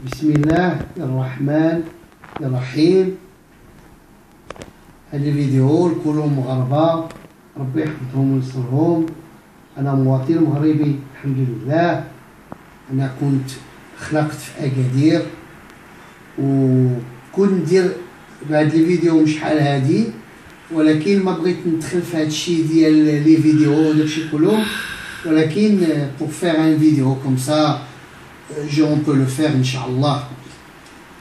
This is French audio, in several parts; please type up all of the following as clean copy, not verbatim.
بسم الله الرحمن الرحيم. هذه الفيديو كلهم مغاربة، ربي يحفظهم ويسترهم. أنا مواطن مغربي الحمد لله. أنا كنت خلقت في أكادير وكنت ندير بهاد الفيديو شحال هادي، ولكن ما بغيت ندخل في هاد الشيء ديال لي فيديو وداكشي كله، ولكن pour faire un vidéo comme ça on peut le faire إن شاء الله.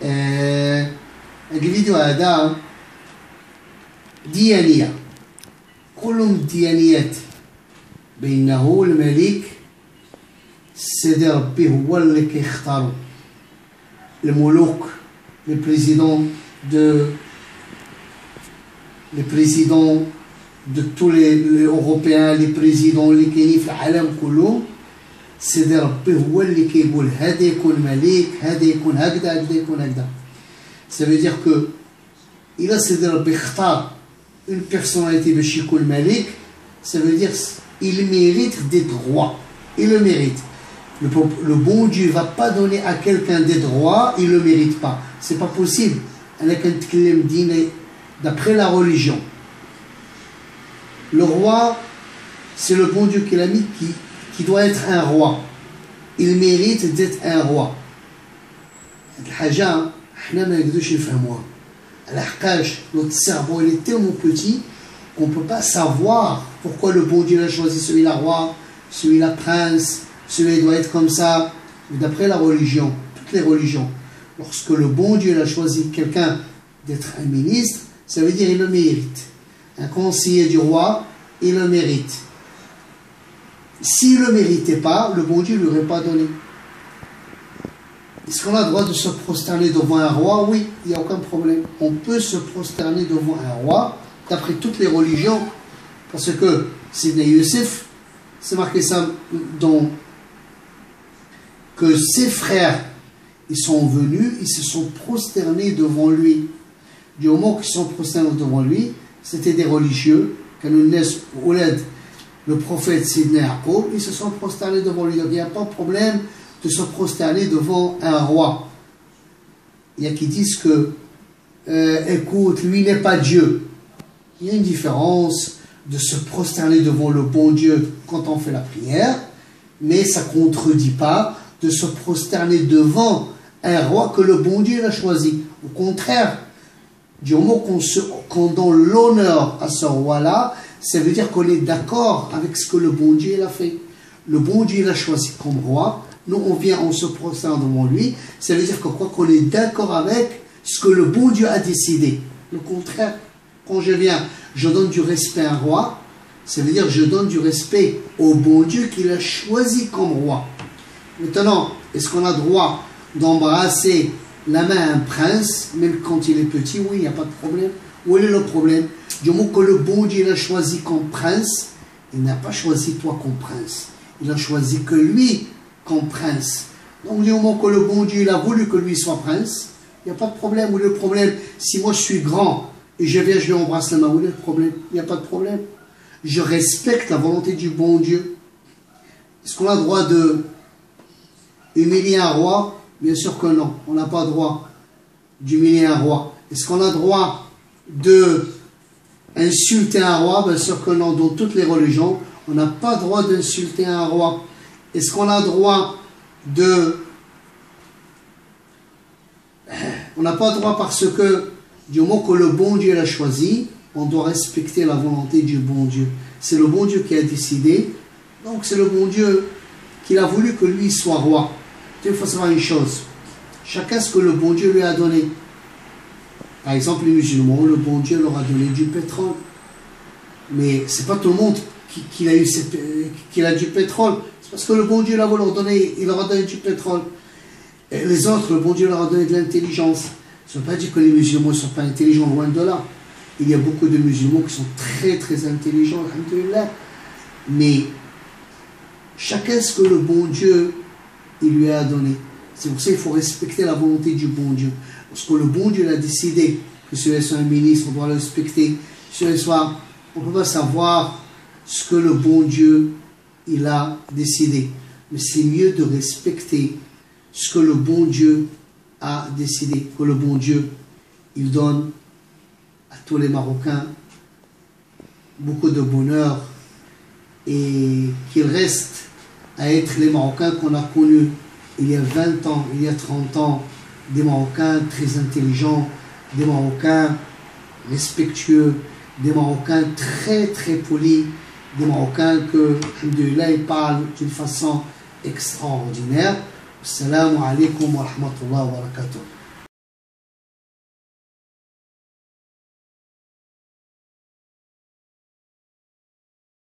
هاد الفيديو هذا ديانية، كلهم الديانيات بأنه الملك سيدي ربي هو اللي كيختارو الملوك، les présidents de tous les Européens، les présidents اللي كاينين في العالم كله، سيدي ربي هو اللي كيقول هذا يكون ملك، هذا يكون هكذا، هذا يكون هكذا. Ça veut dire que إلا سيدي ربي اختار une personnalité باش يكون ملك، ça veut dire il mérite d'être roi, il le mérite. Le bon Dieu ne va pas donner à quelqu'un des droits, il ne le mérite pas. C'est pas possible. D'après la religion, le roi, c'est le bon Dieu qui l'a mis, qui doit être un roi. Il mérite d'être un roi. Notre cerveau il est tellement petit qu'on ne peut pas savoir pourquoi le bon Dieu a choisi celui-là roi, celui-là prince, celui-là doit être comme ça. D'après la religion, toutes les religions, lorsque le bon Dieu a choisi quelqu'un d'être un ministre, ça veut dire qu'il le mérite. Un conseiller du roi, il le mérite. S'il ne le méritait pas, le bon Dieu ne lui aurait pas donné. Est-ce qu'on a le droit de se prosterner devant un roi? Oui, il n'y a aucun problème. On peut se prosterner devant un roi, d'après toutes les religions, parce que Sidna Youssef, c'est marqué ça dans que ses frères, ils sont venus, ils se sont prosternés devant lui. Du moment qu'ils sont prosternés devant lui, c'était des religieux, le prophète Sidna Yaqub, ils se sont prosternés devant lui. Donc il n'y a pas de problème de se prosterner devant un roi. Il y a qui disent que, écoute, lui n'est pas Dieu. Il y a une différence de se prosterner devant le bon Dieu quand on fait la prière, mais ça ne contredit pas de se prosterner devant un roi que le bon Dieu a choisi. Au contraire, du moment qu'on donne l'honneur à ce roi-là, ça veut dire qu'on est d'accord avec ce que le bon Dieu a fait. Le bon Dieu l'a choisi comme roi, nous on vient, on se prosterne devant lui, ça veut dire que quoi qu'on est d'accord avec ce que le bon Dieu a décidé. Le contraire, quand je viens, je donne du respect à un roi, ça veut dire que je donne du respect au bon Dieu qu'il a choisi comme roi. Maintenant, est-ce qu'on a droit d'embrasser la main à un prince, même quand il est petit? Oui, il n'y a pas de problème. Où est le problème? Du moment que le bon Dieu l'a choisi comme prince, il n'a pas choisi toi comme prince. Il a choisi que lui comme prince. Donc du moment que le bon Dieu il a voulu que lui soit prince, il n'y a pas de problème. Où est le problème? Si moi je suis grand et je viens, je lui embrasse la main, où est le problème? Il n'y a pas de problème. Je respecte la volonté du bon Dieu. Est-ce qu'on a le droit de humilier un roi? Bien sûr que non. On n'a pas le droit d'humilier un roi. Est-ce qu'on a le droit de insulter un roi? Bien sûr que non. Dans toutes les religions, on n'a pas le droit d'insulter un roi. Est-ce qu'on a le droit de... On n'a pas le droit parce que du moment que le bon Dieu l'a choisi, on doit respecter la volonté du bon Dieu. C'est le bon Dieu qui a décidé. Donc c'est le bon Dieu qui a voulu que lui soit roi. Il faut savoir une chose. Chacun ce que le bon Dieu lui a donné. Par exemple, les musulmans, le bon Dieu leur a donné du pétrole. Mais c'est pas tout le monde qui a du pétrole. C'est parce que le bon Dieu leur a donné, il leur a donné du pétrole. Et les autres, le bon Dieu leur a donné de l'intelligence. Ça ne veut pas dire que les musulmans ne sont pas intelligents, loin de là. Il y a beaucoup de musulmans qui sont très très intelligents, alhamdoulilah. Mais chacun ce que le bon Dieu il lui a donné. C'est pour ça qu'il faut respecter la volonté du bon Dieu. Parce que le bon Dieu a décidé que celui-là soit un ministre, on doit le respecter. On ne peut pas savoir ce que le bon Dieu il a décidé. Mais c'est mieux de respecter ce que le bon Dieu a décidé que le bon Dieu, il donne à tous les Marocains beaucoup de bonheur et qu'ils restent à être les Marocains qu'on a connus il y a 20 ans, il y a 30 ans, des Marocains très intelligents, des Marocains respectueux, des Marocains très très polis, des Marocains que, alhamdoulilah, ils parlent d'une façon extraordinaire. Assalamu alaikum wa rahmatullahi wa barakatuh.